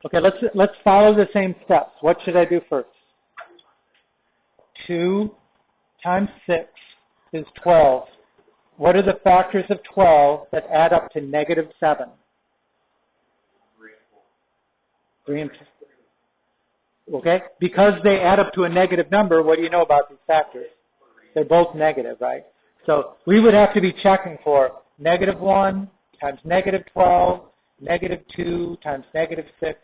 Okay, let's follow the same steps. What should I do first? 2 times 6 is 12. What are the factors of 12 that add up to negative 7? 3 and 4. Okay? Because they add up to a negative number, what do you know about these factors? They're both negative, right? So we would have to be checking for negative 1 times negative 12, negative 2 times negative 6,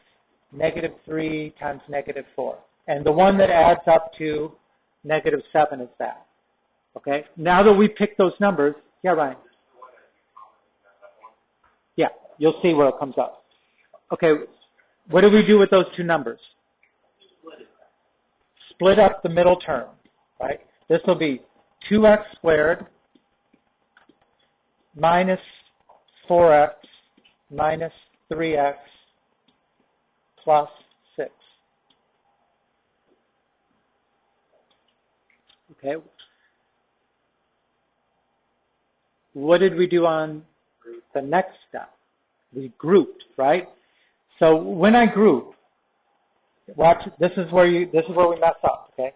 negative 3 times negative 4. And the one that adds up to negative 7 is that. Okay? Now that we pick those numbers, yeah, Ryan? Yeah, you'll see where it comes up. Okay, what do we do with those two numbers? Split up the middle term, right? This will be 2x squared minus 4x minus 3x plus 6. Okay. What did we do on the next step? We grouped, right? So when I group, watch, this is where we mess up, okay?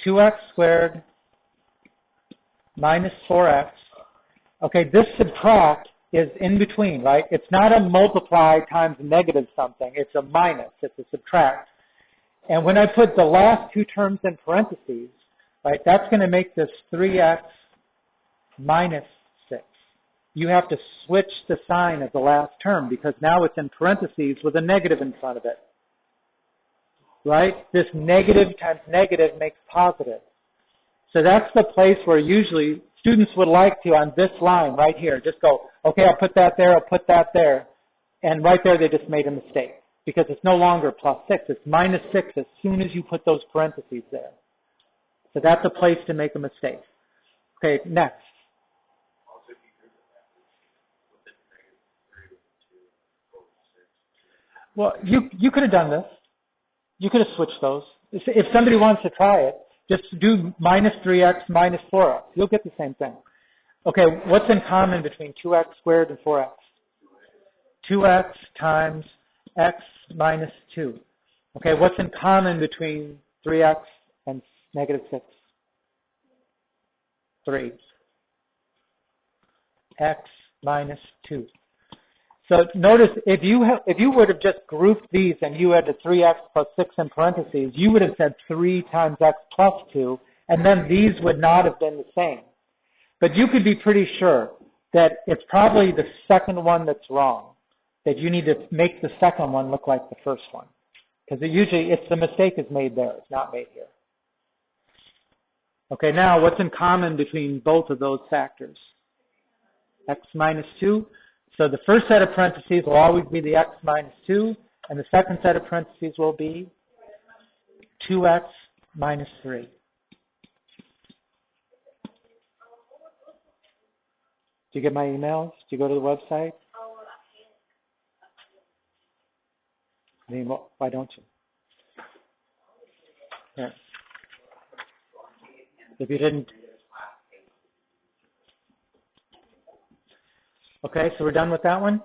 2x squared minus 4x. Okay, this subtract is in between, right? It's not a multiply times negative something. It's a minus. It's a subtract. And when I put the last two terms in parentheses, right, that's going to make this 3x minus 6. You have to switch the sign of the last term because now it's in parentheses with a negative in front of it. Right? This negative times negative makes positive. So that's the place where usually students would like to, on this line right here, just go, okay, I'll put that there, I'll put that there. And right there they just made a mistake because it's no longer plus 6. It's minus 6 as soon as you put those parentheses there. So that's a place to make a mistake. Okay, next. Well, you could have done this. You could have switched those. If somebody wants to try it, just do minus 3x minus 4x. You'll get the same thing. Okay, what's in common between 2x squared and 4x? 2x times x minus 2. Okay, what's in common between 3x and negative 6? 3. X minus 2. So notice, if you would have just grouped these and you had the 3x plus 6 in parentheses, you would have said 3 times x plus 2, and then these would not have been the same. But you could be pretty sure that it's probably the second one that's wrong, that you need to make the second one look like the first one. Because the mistake is made there, it's not made here. Okay, now what's in common between both of those factors? X minus 2. So the first set of parentheses will always be the x minus 2, and the second set of parentheses will be 2x minus 3. Did you get my emails? Did you go to the website? I mean, why don't you? Here. If you didn't... Okay, so we're done with that one?